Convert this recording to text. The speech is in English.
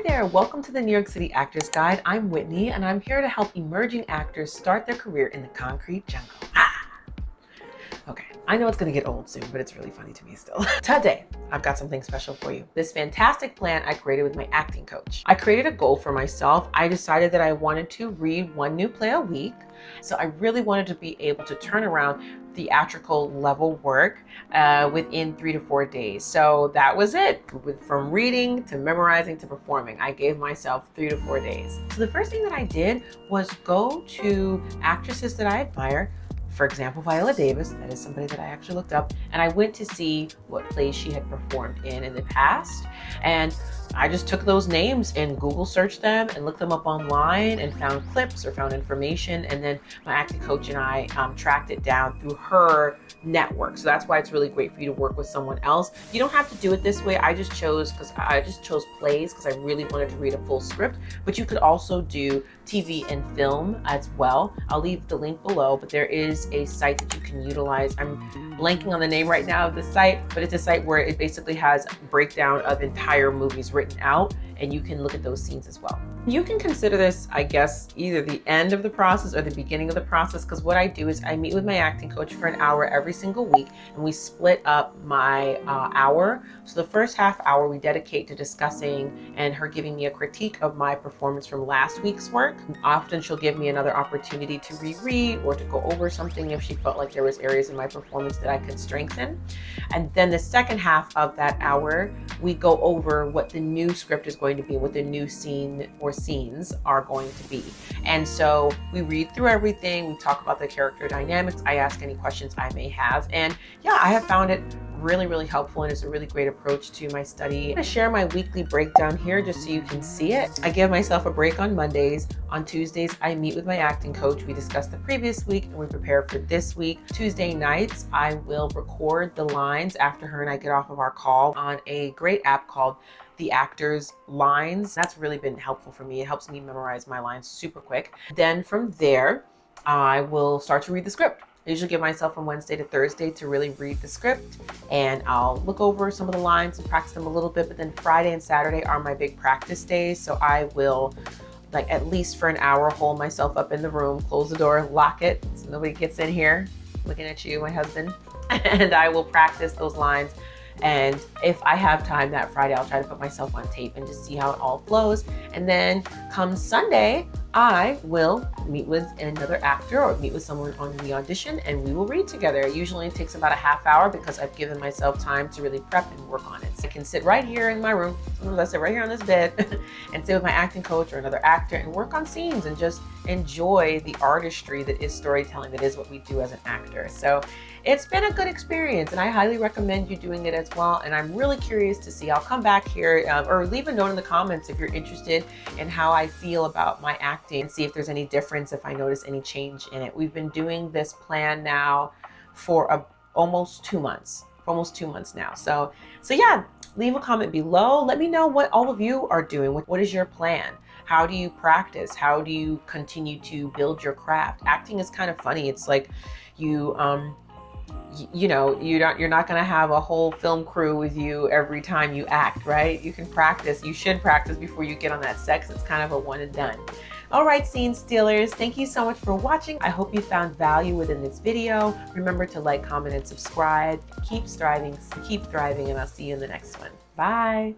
there, welcome to the New York City Actors Guide. I'm Whitney and I'm here to help emerging actors start their career in the concrete jungle. Okay, I know it's gonna get old soon, but it's really funny to me still. Today, I've got something special for you. This fantastic plan I created with my acting coach. I created a goal for myself. I decided that I wanted to read one new play a week. So I really wanted to be able to turn around theatrical level work within 3 to 4 days. So that was it. From reading to memorizing to performing, I gave myself 3 to 4 days. So the first thing that I did was go to actresses that I admire. For example, Viola Davis, that is somebody that I actually looked up, and I went to see what plays she had performed in the past. And I just took those names and Google searched them and looked them up online and found clips or found information. And then my acting coach and I tracked it down through her network. So that's why it's really great for you to work with someone else. You don't have to do it this way. I just chose plays because I really wanted to read a full script, but you could also do TV and film as well. I'll leave the link below, but there is a site that you can utilize. I'm blanking on the name right now of the site, but it's a site where it basically has a breakdown of entire movies written out, and you can look at those scenes as well. You can consider this, I guess, either the end of the process or the beginning of the process, because what I do is I meet with my acting coach for an hour every single week, and we split up my hour. So the first half hour we dedicate to discussing and her giving me a critique of my performance from last week's work. Often she'll give me another opportunity to reread or to go over something if she felt like there was areas in my performance that I could strengthen. And then the second half of that hour, we go over what the new script is going to be, what the new scene or scenes are going to be. And so we read through everything, we talk about the character dynamics, I ask any questions I may have. And yeah, I have found it really helpful, and it's a really great approach to my study. I'm gonna share my weekly breakdown here just so you can see it. I give myself a break on Mondays. On Tuesdays, I meet with my acting coach. We discuss the previous week and we prepare for this week. Tuesday nights, I will record the lines after her and I get off of our call on a great app called The Actors Lines. That's really been helpful for me. It helps me memorize my lines super quick. Then from there, I will start to read the script. I usually give myself from Wednesday to Thursday to really read the script, and I'll look over some of the lines and practice them a little bit, but then Friday and Saturday are my big practice days. So I will, like, at least for an hour, hold myself up in the room, close the door, lock it so nobody gets in here looking at you, my husband, and I will practice those lines. And if I have time that Friday, I'll try to put myself on tape and just see how it all flows. And then come Sunday, I will meet with another actor or meet with someone on the audition, and we will read together. Usually it takes about a half hour because I've given myself time to really prep and work on it. So I can sit right here in my room, sometimes I sit right here on this bed and sit with my acting coach or another actor and work on scenes and just enjoy the artistry that is storytelling, that is what we do as an actor. So it's been a good experience, and I highly recommend you doing it as well. And I'm really curious to see, I'll come back here or leave a note in the comments if you're interested in how I feel about my acting and see if there's any difference, if I notice any change in it. We've been doing this plan now for almost 2 months, now. So yeah, leave a comment below. Let me know what all of you are doing. What is your plan? How do you practice? How do you continue to build your craft? Acting is kind of funny. It's like you're not going to have a whole film crew with you every time you act, right? You can practice. You should practice before you get on that set. It's kind of a one and done. All right, scene stealers, thank you so much for watching. I hope you found value within this video. Remember to like, comment, and subscribe. Keep striving, keep thriving, and I'll see you in the next one. Bye.